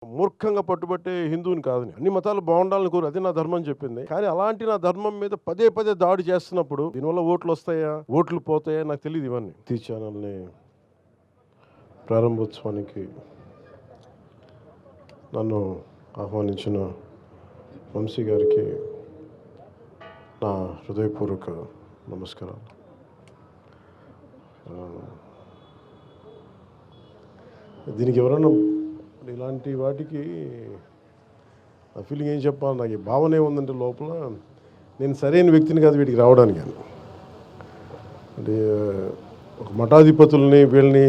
మూర్ఖంగా పట్టుబట్టే హిందువుని కాదని. అన్ని మతాలు బాగుండాలని కోరు, అది నా ధర్మం చెప్పింది. కానీ అలాంటి నా ధర్మం మీద పదే పదే దాడి చేస్తున్నప్పుడు దీనివల్ల ఓట్లు వస్తాయా, ఓట్లు పోతాయా నాకు తెలియదు. ఇవన్నీ టీ ఛానల్ని ప్రారంభోత్సవానికి నన్ను ఆహ్వానించిన వంశీ గారికి నా హృదయపూర్వక నమస్కారాలు. దీనికి ఎవరన్నా ఇలాంటి వాటికి నా ఫీలింగ్ ఏం చెప్పాలి, నాకు ఈ భావన ఏముందంటే లోపల నేను సరైన వ్యక్తిని కాదు వీటికి రావడానికి. అంటే ఒక మఠాధిపతుల్ని వీళ్ళని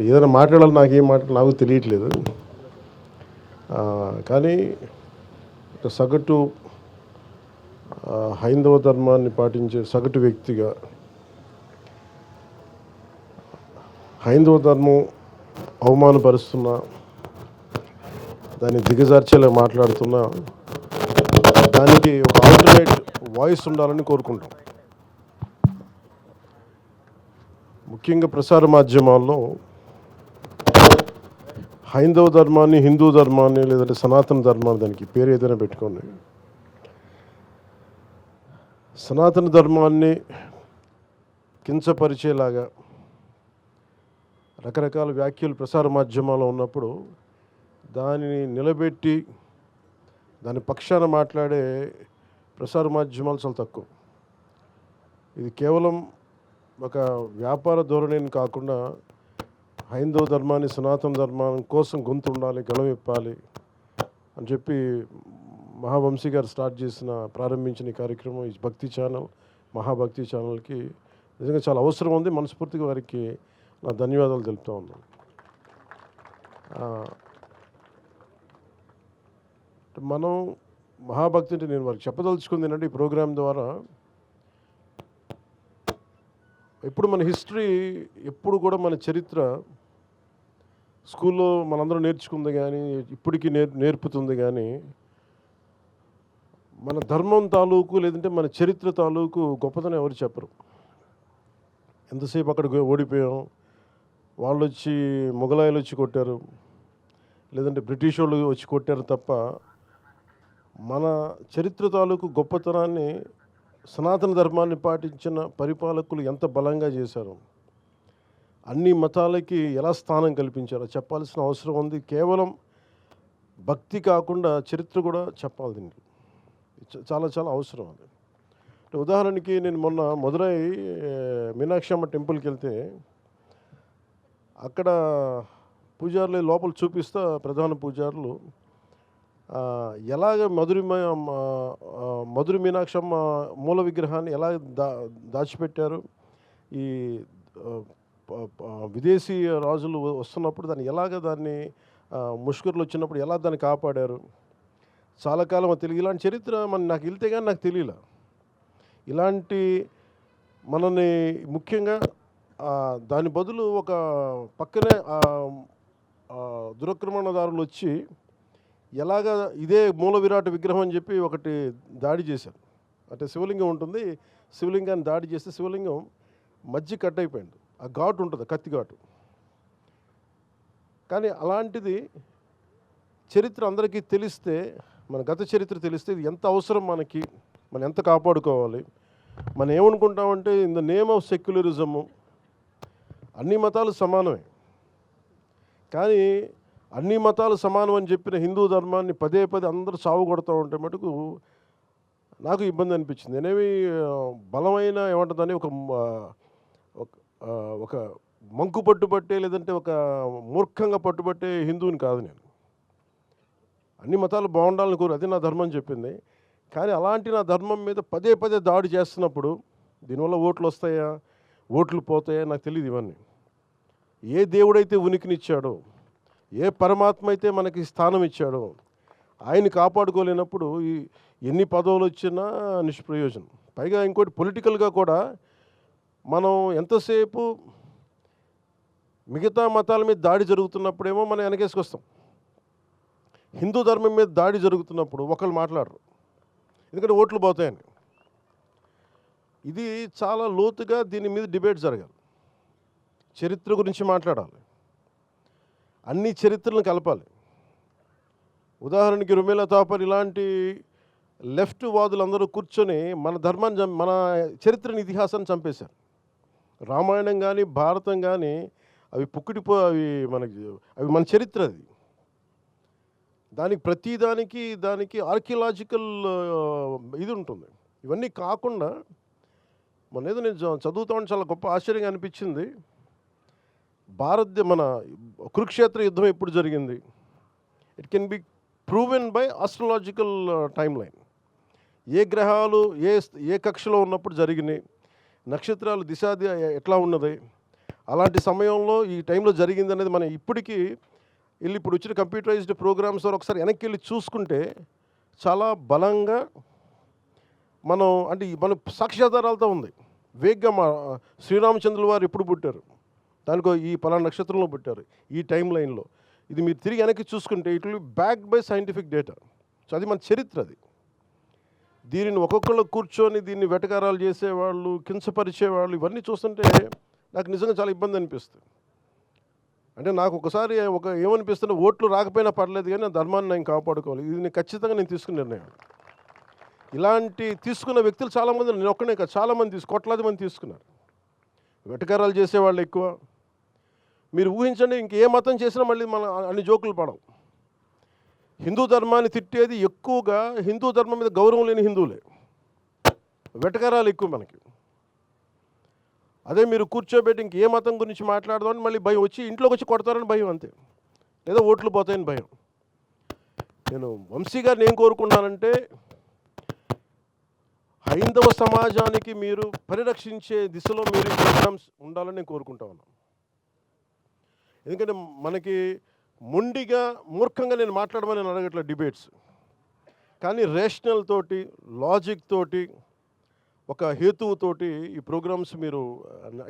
ఏదైనా మాట్లాడాలి, నాకేం నాకు తెలియట్లేదు. కానీ ఒక సగటు హైందవ ధర్మాన్ని పాటించే సగటు వ్యక్తిగా హైందవ ధర్మం అవమానపరుస్తున్నా, దాన్ని దిగజార్చేలా మాట్లాడుతున్నా, దానికి ఒక ఆల్టర్నేట్ వాయిస్ ఉండాలని కోరుకుంటాం. ముఖ్యంగా ప్రసార మాధ్యమాల్లో హైందవ ధర్మాన్ని, హిందూ ధర్మాన్ని, లేదంటే సనాతన ధర్మాన్ని, దానికి పేరు ఏదైనా పెట్టుకోండి, సనాతన ధర్మాన్ని కించపరిచేలాగా రకరకాల వ్యాఖ్యలు ప్రసార మాధ్యమాల్లో ఉన్నప్పుడు దానిని నిలబెట్టి దాని పక్షాన మాట్లాడే ప్రసార మాధ్యమాలు చాలా తక్కువ. ఇది కేవలం ఒక వ్యాపార ధోరణిని కాకుండా హైందవ ధర్మాన్ని, సనాతన ధర్మం కోసం గొంతు ఉండాలి, గళం ఇప్పాలి అని చెప్పి మహావంశీ గారు ప్రారంభించిన ఈ కార్యక్రమం, ఈ భక్తి ఛానల్, మహాభక్తి ఛానల్కి నిజంగా చాలా అవసరం ఉంది. మనస్ఫూర్తిగా వారికి నా ధన్యవాదాలు తెలుపుతూ ఉన్నాను. మనం మహాభక్తి అంటే నేను వారికి చెప్పదలుచుకుంది ఏంటంటే, ఈ ప్రోగ్రాం ద్వారా ఎప్పుడు మన హిస్టరీ, ఎప్పుడు కూడా మన చరిత్ర స్కూల్లో మనందరం నేర్చుకుంది కానీ ఇప్పటికీ నేర్పుతుంది. కానీ మన ధర్మం తాలూకు, లేదంటే మన చరిత్ర తాలూకు గొప్పతనం ఎవరు చెప్పరు. ఎంతసేపు అక్కడ ఓడిపోయాం, వాళ్ళు వచ్చి మొఘలాయులు వచ్చి కొట్టారు, లేదంటే బ్రిటిష్ వాళ్ళు వచ్చి కొట్టారు తప్ప మన చరిత్ర తాలూకు గొప్పతనాన్ని, సనాతన ధర్మాన్ని పాటించిన పరిపాలకులు ఎంత బలంగా చేశారు, అన్ని మతాలకి ఎలా స్థానం కల్పించారో చెప్పాల్సిన అవసరం ఉంది. కేవలం భక్తి కాకుండా చరిత్ర కూడా చెప్పాలి. దీనికి చాలా చాలా అవసరం అది. ఉదాహరణకి నేను మొన్న మదురై మీనాక్షి అమ్మ టెంపుల్కి వెళ్తే అక్కడ పూజారులు లోపల చూపిస్తా, ప్రధాన పూజారులు ఎలాగ మధుర మీనాక్షమ్మ మూల విగ్రహాన్ని ఎలా దాచిపెట్టారు, ఈ విదేశీ రాజులు వస్తున్నప్పుడు దాన్ని ముష్కరులు వచ్చినప్పుడు ఎలా దాన్ని కాపాడారు, చాలా కాలం తెలియదు. ఇలాంటి చరిత్ర నాకు వెళ్తే కానీ నాకు తెలియలే. ఇలాంటి మనని ముఖ్యంగా దాని బదులు ఒక పక్కనే దురాక్రమణదారులు వచ్చి ఎలాగ ఇదే మూల విరాట్ విగ్రహం అని చెప్పి ఒకటి దాడి చేశారు. అంటే శివలింగం ఉంటుంది, శివలింగాన్ని దాడి చేస్తే శివలింగం మధ్య కట్ అయిపోయింది. ఆ ఘాటు ఉంటుంది, కత్తి ఘాటు. కానీ అలాంటిది చరిత్ర అందరికీ తెలిస్తే, మన గత చరిత్ర తెలిస్తే ఇది ఎంత అవసరం మనకి, మనం ఎంత కాపాడుకోవాలి. మనం ఏమనుకుంటామంటే in the name of secularism అన్ని మతాలు సమానమే, కానీ అన్ని మతాలు సమానం అని చెప్పిన హిందూ ధర్మాన్ని పదే పదే అందరూ సాగు కొడుతూ ఉంటే మటుకు నాకు ఇబ్బంది అనిపించింది. నేనేమి బలమైన ఏమంటుందని ఒక మంకు పట్టుబట్టే, లేదంటే ఒక మూర్ఖంగా పట్టుబట్టే హిందువుని కాదు నేను. అన్ని మతాలు బాగుండాలని కోరు, అది నా ధర్మం చెప్పింది. కానీ అలాంటి నా ధర్మం మీద పదే పదే దాడి చేస్తున్నప్పుడు దీనివల్ల ఓట్లు వస్తాయా, ఓట్లు పోతాయా నాకు తెలియదు. ఇవన్నీ ఏ దేవుడైతే ఉనికినిచ్చాడో, ఏ పరమాత్మ అయితే మనకి స్థానం ఇచ్చాడో, ఆయన కాపాడుకోలేనప్పుడు ఎన్ని పదవులు వచ్చినా నిష్ప్రయోజనం. పైగా ఇంకోటి పొలిటికల్గా కూడా మనం ఎంతసేపు మిగతా మతాల మీద దాడి జరుగుతున్నప్పుడేమో మనం వెనకేసుకొస్తాం, హిందూ ధర్మం మీద దాడి జరుగుతున్నప్పుడు ఒకళ్ళు మాట్లాడరు, ఎందుకంటే ఓట్లు పోతాయని. ఇది చాలా లోతుగా దీని మీద డిబేట్ జరగాలి. చరిత్ర గురించి మాట్లాడాలి, అన్ని చరిత్రలను కలపాలి. ఉదాహరణకి రుమేలా తాపర్ ఇలాంటి లెఫ్ట్ వాదులందరూ కూర్చొని మన ధర్మాన్ని మన చరిత్రని ఇతిహాసాన్ని చంపేశారు. రామాయణం కానీ భారతం కానీ అవి అవి మనకి అవి మన చరిత్ర. అది దానికి దానికి ఆర్కియలాజికల్ ఇది ఉంటుంది. ఇవన్నీ కాకుండా ఏదో నేను చదువుతా ఉంటే చాలా గొప్ప ఆశ్చర్యంగా అనిపించింది. మన కురుక్షేత్ర యుద్ధం ఎప్పుడు జరిగింది? It can be proven by astrological time line. ఏ గ్రహాలు ఏ కక్షలో ఉన్నప్పుడు జరిగినాయి, నక్షత్రాలు ఎట్లా ఉన్నది, అలాంటి సమయంలో ఈ టైంలో జరిగింది అనేది మనం ఇప్పటికీ ఇప్పుడు వచ్చిన కంప్యూటరైజ్డ్ ప్రోగ్రామ్స్ ద్వారా ఒకసారి వెనక్కి వెళ్ళి చూసుకుంటే చాలా బలంగా మన సాక్ష్యాధారాలతో ఉంది. వేగ్గా శ్రీరామచంద్రుల వారు ఎప్పుడు పుట్టారు, దానికో ఈ పలానా నక్షత్రంలో పుట్టారు, ఈ టైం లైన్లో, ఇది మీరు తిరిగి వెనక్కి చూసుకుంటే it will be backed by scientific data. So అది మన చరిత్ర. అది దీనిని ఒక్కొక్కళ్ళు కూర్చొని దీన్ని వెటకారాలు చేసేవాళ్ళు, కించపరిచేవాళ్ళు, ఇవన్నీ చూస్తుంటే నాకు నిజంగా చాలా ఇబ్బంది అనిపిస్తుంది. అంటే నాకు ఒకసారి ఏమనిపిస్తుంటే ఓట్లు రాకపోయినా పర్లేదు కానీ ధర్మాన్ని నేను కాపాడుకోవాలి. ఇది నేను ఖచ్చితంగా తీసుకున్న నిర్ణయం. ఇలాంటి తీసుకున్న వ్యక్తులు చాలామంది, నేను ఒక్కనే కాదు, చాలామంది కోట్లాది మంది తీసుకున్నారు. వెటకారాలు చేసేవాళ్ళు ఎక్కువ. మీరు ఊహించండి, ఇంకే మతం చేసినా మళ్ళీ మన అన్ని జోకులు పడవు. హిందూ ధర్మాన్ని తిట్టేది ఎక్కువగా హిందూ ధర్మం మీద గౌరవం లేని హిందువులే. వెటకారాలు ఎక్కువ మనకి. అదే మీరు కూర్చోబెట్టి ఇంకే మతం గురించి మాట్లాడదామని మళ్ళీ భయం, వచ్చి ఇంట్లోకి వచ్చి కొడతారని భయం, అంతే. లేదా ఓట్లు పోతాయని భయం. నేను వంశీ గారిని ఏం కోరుకున్నానంటే, హైందవ సమాజానికి మీరు పరిరక్షించే దిశలో మీరు ప్రోగ్రామ్స్ ఉండాలని నేను కోరుకుంటా ఉన్నాను. ఎందుకంటే మనకి మొండిగా మూర్ఖంగా నేను మాట్లాడమని నేను అడగట్లే డిబేట్స్, కానీ రేషనల్ తోటి, లాజిక్ తోటి, ఒక హేతువుతోటి ఈ ప్రోగ్రామ్స్ మీరు,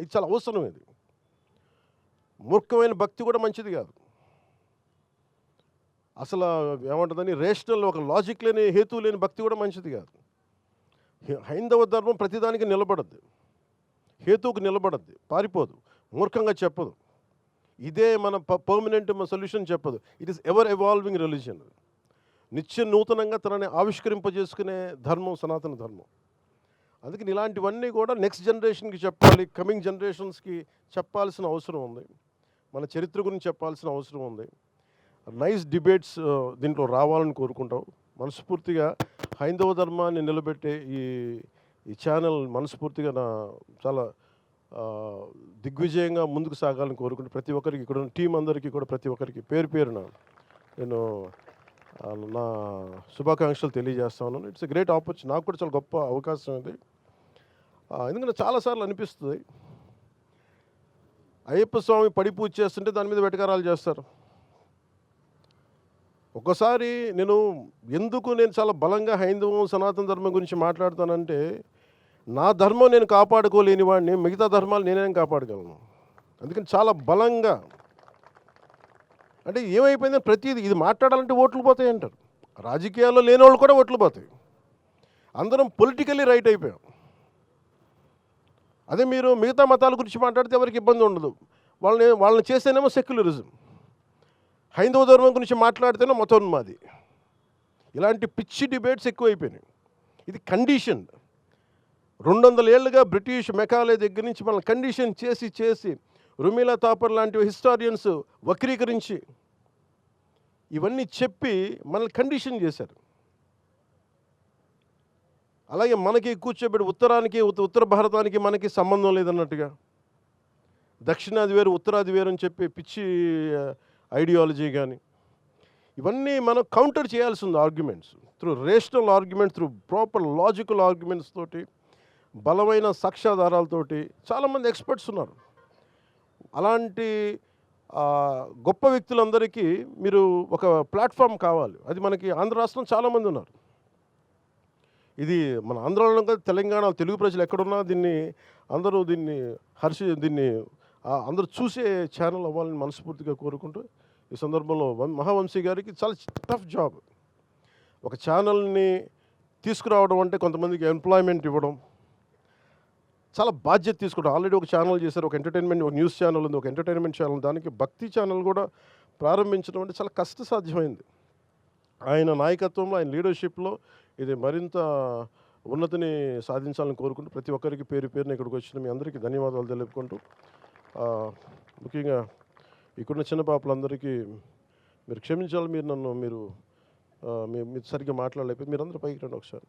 ఇది చాలా అవసరం. ఇది మూర్ఖమైన భక్తి కూడా మంచిది కాదు. అసలు ఏమంటుందని రేషనల్, ఒక లాజిక్ లేని, హేతువు లేని భక్తి కూడా మంచిది కాదు. హైందవ ధర్మం ప్రతిదానికి నిలబడద్దు, హేతువుకు నిలబడద్దు, పారిపోదు, మూర్ఖంగా చెప్పదు, ఇదే మన పర్మనెంట్ సొల్యూషన్ చెప్పదు. It is ever evolving religion. నిత్య నూతనంగా తనని ఆవిష్కరింపజేసుకునే ధర్మం సనాతన ధర్మం. అందుకని ఇలాంటివన్నీ కూడా నెక్స్ట్ జనరేషన్కి చెప్పాలి, కమింగ్ జనరేషన్స్కి చెప్పాల్సిన అవసరం ఉంది. మన చరిత్ర గురించి చెప్పాల్సిన అవసరం ఉంది. నైస్ డిబేట్స్ దీంట్లో రావాలని కోరుకుంటాం. మనస్ఫూర్తిగా హైందవ ధర్మాన్ని నిలబెట్టే ఈ ఛానల్ మనస్ఫూర్తిగా చాలా దిగ్విజయంగా ముందుకు సాగాలని కోరుకుంటూ, ప్రతి ఒక్కరికి, ఇక్కడ ఉన్న టీం అందరికీ కూడా, ప్రతి ఒక్కరికి పేరు పేరున నేను నా శుభాకాంక్షలు తెలియజేస్తాను. It's a great opportunity. నాకు కూడా చాలా గొప్ప అవకాశం ఇది. ఎందుకంటే చాలాసార్లు అనిపిస్తుంది, అయ్యప్ప స్వామి పడి పూజ చేస్తుంటే దాని మీద వెటకారాలు చేస్తారు. ఒకసారి నేను చాలా బలంగా హైందవం సనాతన ధర్మం గురించి మాట్లాడతానంటే, నా ధర్మం నేను కాపాడుకోలేని వాడిని మిగతా ధర్మాలు నేనేం కాపాడగలను. అందుకని చాలా బలంగా, అంటే ఏమైపోయిందని ప్రతిదీ ఇది మాట్లాడాలంటే ఓట్లు పోతాయి అంటారు. రాజకీయాల్లో లేని వాళ్ళు కూడా ఓట్లు పోతాయి. అందరం పొలిటికల్లీ రైట్ అయిపోయాం. అదే మీరు మిగతా మతాల గురించి మాట్లాడితే ఎవరికి ఇబ్బంది ఉండదు. వాళ్ళని చేస్తేనేమో సెక్యులరిజం, హైందవ ధర్మం గురించి మాట్లాడితేనే మతోన్మాది. ఇలాంటి పిచ్చి డిబేట్స్ ఎక్కువైపోయినాయి. ఇది కండిషన్. 200 ఏళ్ళుగా బ్రిటిష్ మెకాలే దగ్గర నుంచి మనల్ని కండిషన్ చేసి రుమేలా తాపర్ లాంటి హిస్టారియన్స్ వక్రీకరించి ఇవన్నీ చెప్పి మనల్ని కండిషన్ చేశారు. అలాగే మనకి కూర్చోబెట్టి ఉత్తరానికి, ఉత్తర భారతానికి మనకి సంబంధం లేదన్నట్టుగా, దక్షిణాది వేరు ఉత్తరాది వేరు అని చెప్పి పిచ్చి ఐడియాలజీ కానీ, ఇవన్నీ మనం కౌంటర్ చేయాల్సి ఉంది. Arguments through rational argument, through proper logical arguments తోటి, బలమైన సాక్ష్యాధారాలతోటి. చాలామంది ఎక్స్పర్ట్స్ ఉన్నారు. అలాంటి గొప్ప వ్యక్తులందరికీ మీరు ఒక ప్లాట్ఫామ్ కావాలి. అది మనకి ఆంధ్ర రాష్ట్రం చాలామంది ఉన్నారు. ఇది మన ఆంధ్రాలో కాదు, తెలంగాణ తెలుగు ప్రజలు ఎక్కడున్నా అందరూ దీన్ని అందరూ చూసే ఛానల్ అవ్వాలని మనస్ఫూర్తిగా కోరుకుంటూ, ఈ సందర్భంలో మహావంశీ గారికి చాలా టఫ్ జాబ్. ఒక ఛానల్ని తీసుకురావడం అంటే కొంతమందికి ఎంప్లాయ్మెంట్ ఇవ్వడం, చాలా బాధ్యత తీసుకోవడం. ఆల్రెడీ ఒక ఛానల్ చేశారు, ఒక ఎంటర్టైన్మెంట్, ఒక న్యూస్ ఛానల్ ఉంది, ఒక ఎంటర్టైన్మెంట్ ఛానల్, దానికి భక్తి ఛానల్ కూడా ప్రారంభించడం అంటే చాలా కష్టసాధ్యమైంది. ఆయన నాయకత్వంలో, ఆయన లీడర్‌షిప్‌లో ఇది మరింత ఉన్నతిని సాధించాలని కోరుకుంటూ ప్రతి ఒక్కరికి పేరు పేరున ఇక్కడికి వచ్చిన మీ అందరికీ ధన్యవాదాలు తెలుపుకుంటూ ముఖ్యంగా ఇక్కడున్న చిన్న పాపలందరికీ మీరు క్షమించాలి. మీరు నన్ను మీరు మీరు సరిగ్గా మాట్లాడలేకపోతే మీరందరూ పైకి రండి ఒకసారి.